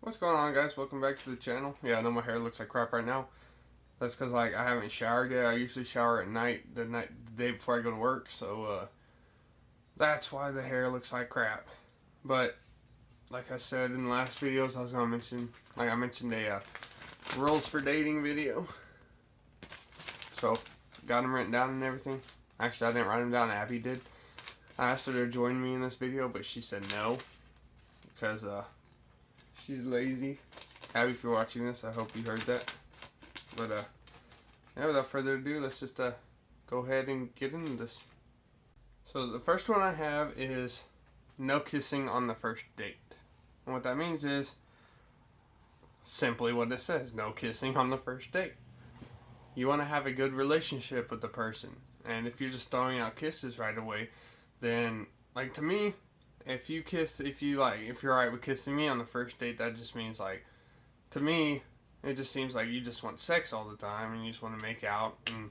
What's going on, guys? Welcome back to the channel. Yeah, I know my hair looks like crap right now. That's because I haven't showered yet. I usually shower at night, the day before I go to work. So that's why the hair looks like crap. But like I said in the last videos, I was gonna mention, like I mentioned, a rules for dating video. So got them written down and everything. Actually, I didn't write them down. Abby did. I asked her to join me in this video, but she said no because she's lazy. Abby, if you're watching this, I hope you heard that. But yeah, without further ado, let's just go ahead and get into this. So the first one I have is no kissing on the first date. And what that means is simply what it says: no kissing on the first date. You want to have a good relationship with the person, and if you're just throwing out kisses right away, then, like, to me, if you're alright with kissing me on the first date, that just means, like, to me, it just seems like you just want sex all the time and you just want to make out and,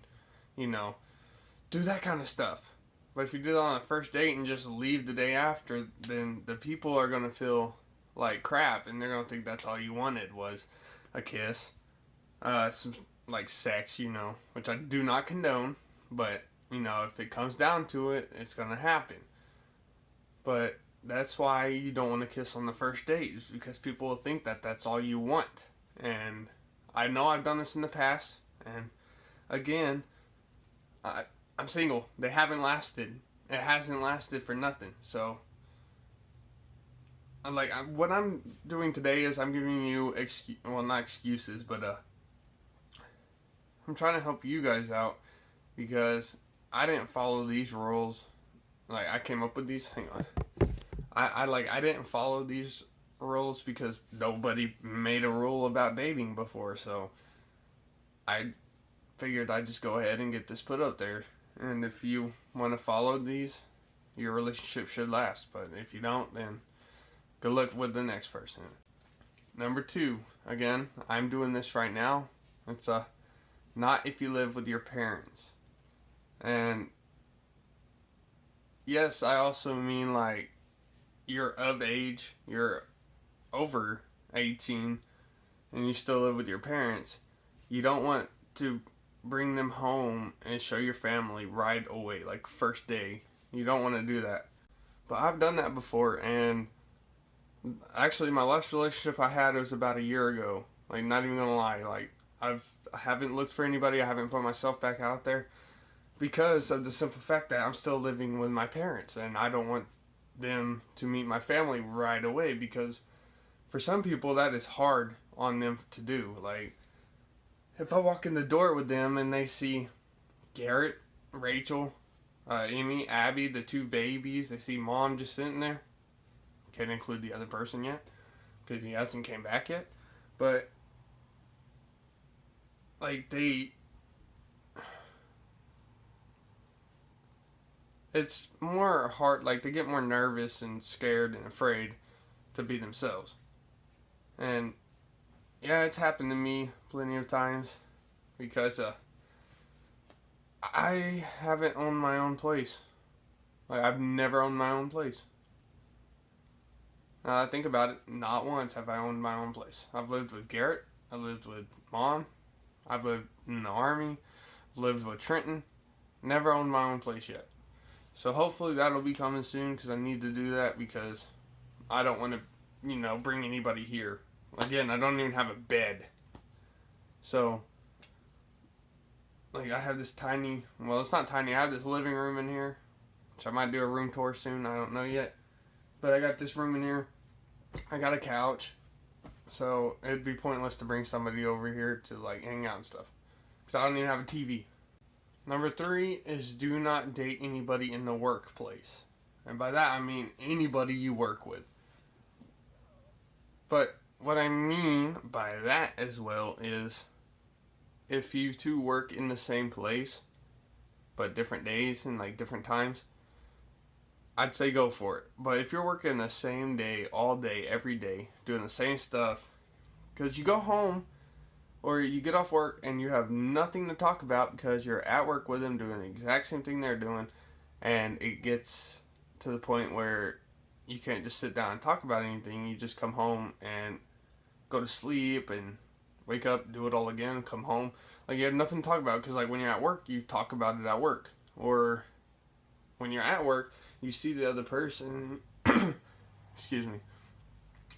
do that kind of stuff. But if you do that on the first date and just leave the day after, then the people are going to feel like crap and they're going to think that's all you wanted was a kiss. Some, like, sex, which I do not condone, but, if it comes down to it, it's going to happen. But that's why you don't want to kiss on the first date, is because people will think that that's all you want. And I know I've done this in the past, and again, I'm single. They haven't lasted. It hasn't lasted for nothing. So, what I'm doing today is I'm giving you not excuses, but I'm trying to help you guys out because I didn't follow these rules. Like, I came up with these. Hang on. I didn't follow these rules because nobody made a rule about dating before, so I figured I'd just go ahead and get this put up there. And if you want to follow these, your relationship should last. But if you don't, then good luck with the next person. Number 2, again, I'm doing this right now. It's not if you live with your parents. And yes, I also mean, like, you're of age, you're over 18, and you still live with your parents. You don't want to bring them home and show your family right away, like first day. You don't want to do that. But I've done that before, and actually my last relationship I had was about a year ago. Like, not even gonna lie, like, I haven't looked for anybody, I haven't put myself back out there because of the simple fact that I'm still living with my parents, and I don't want them to meet my family right away, because for some people that is hard on them to do. Like, if I walk in the door with them and they see Garrett, Rachel, Amy, Abby, the 2 babies, they see mom just sitting there. Can't include the other person yet because he hasn't came back yet, but like, it's more hard, like, they get more nervous and scared and afraid to be themselves. And yeah, it's happened to me plenty of times because I haven't owned my own place. Like, I've never owned my own place. Now I think about it, not once have I owned my own place. I've lived with Garrett, I've lived with mom, I've lived in the army, lived with Trenton, never owned my own place yet. So hopefully that'll be coming soon, because I need to do that, because I don't want to, bring anybody here. Again, I don't even have a bed. So, like, I have this tiny, well, it's not tiny, I have this living room in here, which I might do a room tour soon, I don't know yet. But I got this room in here, I got a couch, so it'd be pointless to bring somebody over here to, like, hang out and stuff, because I don't even have a TV. Number 3 is do not date anybody in the workplace. And by that I mean anybody you work with. But what I mean by that as well is if you two work in the same place but different days and, like, different times, I'd say go for it. But if you're working the same day, all day, every day, doing the same stuff, because you go home or you get off work and you have nothing to talk about because you're at work with them doing the exact same thing they're doing, and it gets to the point where you can't just sit down and talk about anything. You just come home and go to sleep and wake up, do it all again, come home. Like, you have nothing to talk about, because like when you're at work, you talk about it at work, or when you're at work, you see the other person. Excuse me.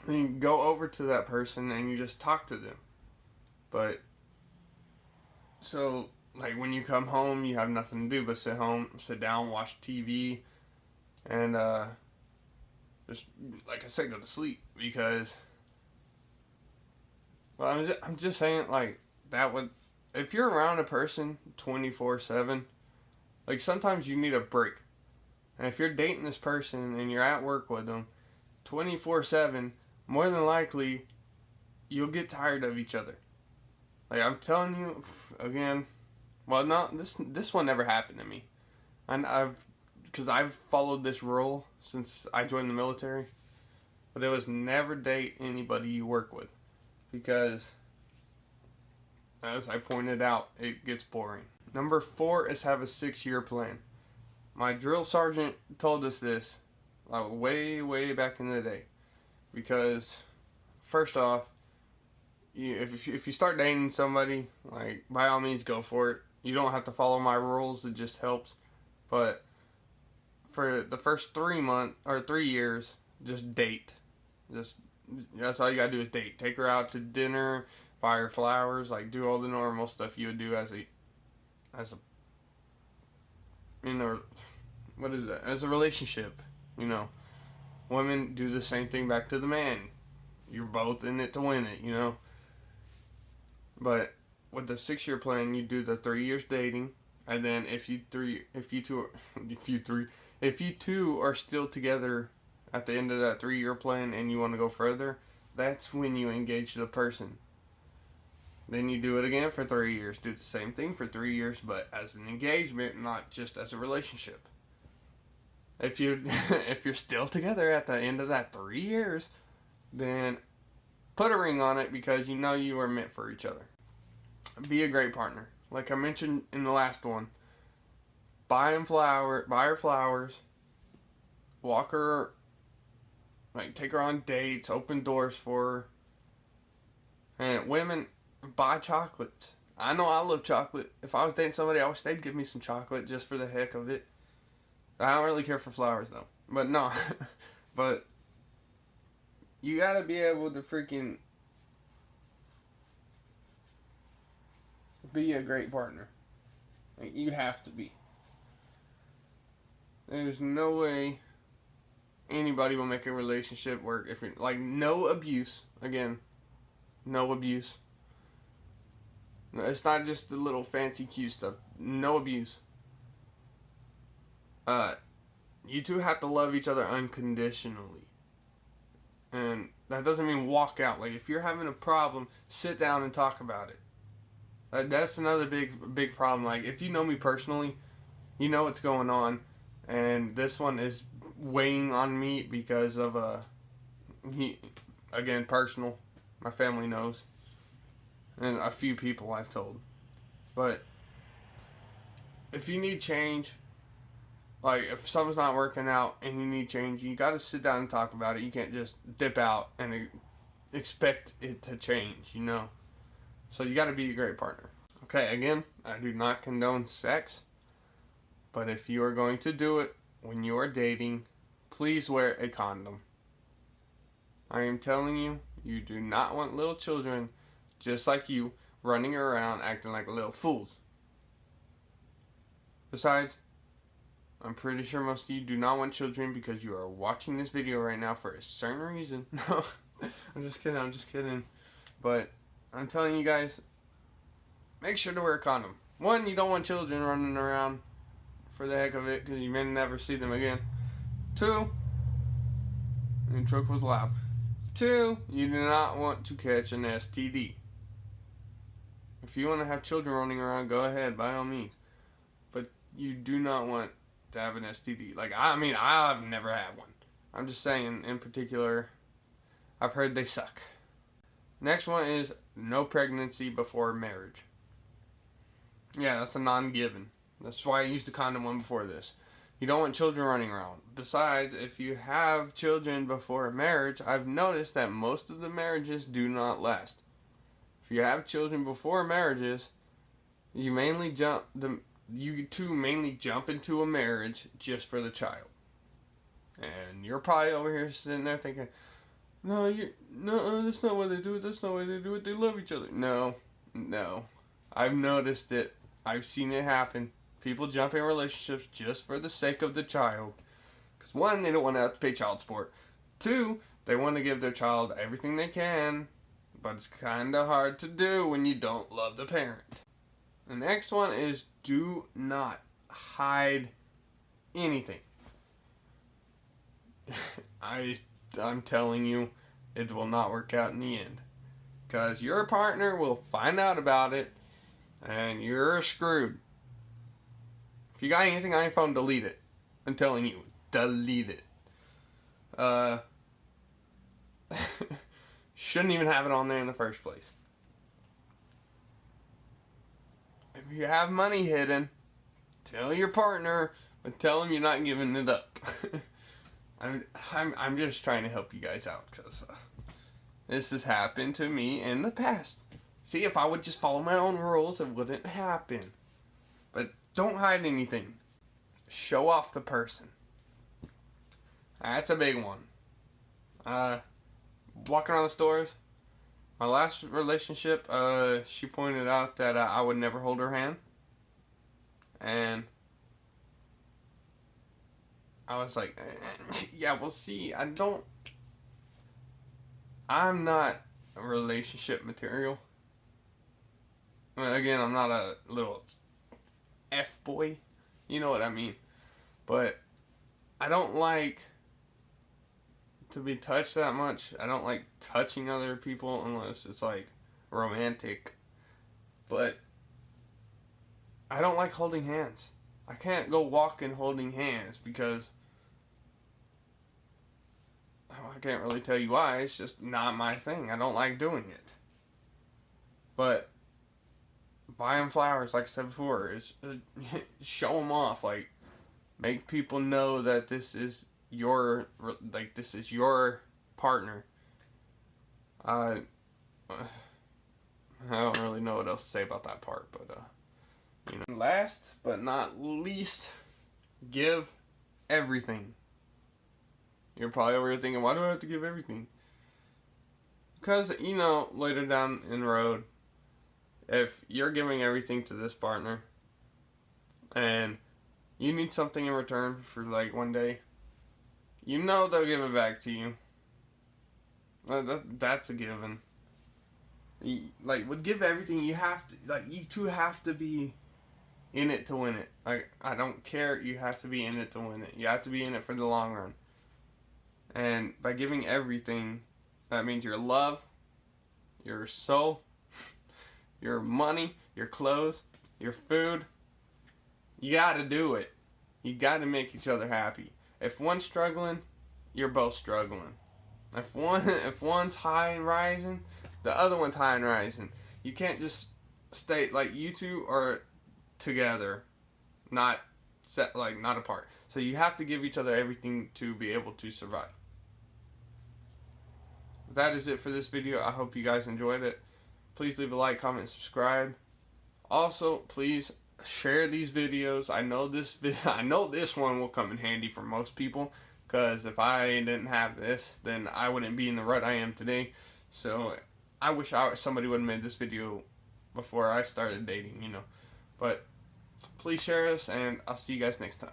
And you go over to that person and you just talk to them. But so like when you come home, you have nothing to do but sit down, watch TV, and just like I said, go to sleep, because. Well, I'm just saying, like, that would, if you're around a person 24/7, like, sometimes you need a break. And if you're dating this person and you're at work with them 24/7, more than likely, you'll get tired of each other. Like, I'm telling you, again, well, no, this one never happened to me. And because I've followed this rule since I joined the military, but it was never date anybody you work with. Because, as I pointed out, it gets boring. Number 4 is have a 6-year plan. My drill sergeant told us this like way back in the day. Because, first off, if you start dating somebody, like, by all means go for it. You don't have to follow my rules, it just helps. But for the first 3 months or 3 years, just date. That's all you gotta do is date. Take her out to dinner, buy her flowers, like, do all the normal stuff you would do as a what is that? As a relationship, you know. Women do the same thing back to the man. You're both in it to win it, you know. But with the 6-year plan, you do the 3 years dating, and then if you two are still together at the end of that 3-year plan and you want to go further, that's when you engage the person. Then you do it again for 3 years. Do the same thing for 3 years, but as an engagement, not just as a relationship. If you're still together at the end of that 3 years, then put a ring on it, because you know you are meant for each other. Be a great partner. Like I mentioned in the last one, buy her flowers, walk her. Like, take her on dates, open doors for her. And women, buy chocolates. I know I love chocolate. If I was dating somebody, I wish they'd give me some chocolate just for the heck of it. I don't really care for flowers, though. But no. But you gotta be able to freaking be a great partner. Like, you have to be. There's no way anybody will make a relationship work if you're, like, no abuse. Again, no abuse. No, it's not just the little fancy cute stuff. No abuse. You two have to love each other unconditionally. And that doesn't mean walk out. Like, if you're having a problem, sit down and talk about it. That's another big problem. Like, if you know me personally, you know what's going on. And this one is weighing on me because of again, personal. My family knows, and a few people I've told. But if you need change, like if something's not working out and you need change, you got to sit down and talk about it. You can't just dip out and expect it to change, you know. So you got to be a great partner. Okay, again, I do not condone sex, but if you are going to do it when you are dating, please wear a condom. I am telling you, you do not want little children just like you running around acting like little fools. Besides, I'm pretty sure most of you do not want children because you are watching this video right now for a certain reason. No, I'm just kidding. But I'm telling you guys, make sure to wear a condom. One, you don't want children running around for the heck of it because you may never see them again. Two, the truck was loud. Two, you do not want to catch an STD. If you want to have children running around, go ahead, by all means. But you do not want to have an STD. Like, I mean, I've never had one. I'm just saying, in particular, I've heard they suck. Next one is no pregnancy before marriage. Yeah, that's a non-given. That's why I used the condom one before this. You don't want children running around. Besides, if you have children before marriage, I've noticed that most of the marriages do not last. If you have children before marriages, you two mainly jump into a marriage just for the child. And you're probably over here sitting there thinking, no, that's not what they do. That's not what they do. They love each other. No. I've noticed it. I've seen it happen. People jump in relationships just for the sake of the child. Because one, they don't want to have to pay child support. Two, they want to give their child everything they can. But it's kind of hard to do when you don't love the parent. The next one is do not hide anything. I'm telling you, it will not work out in the end. Because your partner will find out about it, and you're screwed. If you got anything on your phone, delete it. I'm telling you, delete it. Shouldn't even have it on there in the first place. If you have money hidden, tell your partner, but tell him you're not giving it up. I'm just trying to help you guys out, because this has happened to me in the past. See, if I would just follow my own rules, it wouldn't happen. But don't hide anything. Show off the person. That's a big one. Walking around the stores. My last relationship, she pointed out that I would never hold her hand. And I was like, yeah, well, see, I'm not a relationship material. I mean, again, I'm not a little F-boy. You know what I mean. But I don't like to be touched that much. I don't like touching other people unless it's like romantic. But I don't like holding hands. I can't go walking holding hands because I can't really tell you why. It's just not my thing. I don't like doing it. But buy them flowers, like I said before. Show them off. Like, make people know that this is your partner. I don't really know what else to say about that part, but Last but not least, give everything. You're probably over here thinking, why do I have to give everything? Because, later down in the road, if you're giving everything to this partner and you need something in return for like one day, they'll give it back to you. That's a given. With give everything, you two have to be in it to win it. I don't care, you have to be in it to win it. You have to be in it for the long run. And by giving everything, that means your love, your soul, your money, your clothes, your food. You gotta do it. You gotta make each other happy. If one's struggling, you're both struggling. If one's high and rising, the other one's high and rising. You can't just stay, you two are together, not apart. So you have to give each other everything to be able to survive. That is it for this video. I hope you guys enjoyed it. Please leave a like, comment, and subscribe. Also, please share these videos. I know this one will come in handy for most people, because if I didn't have this, then I wouldn't be in the rut I am today. So I wish somebody would have made this video before I started dating, But please share this, and I'll see you guys next time.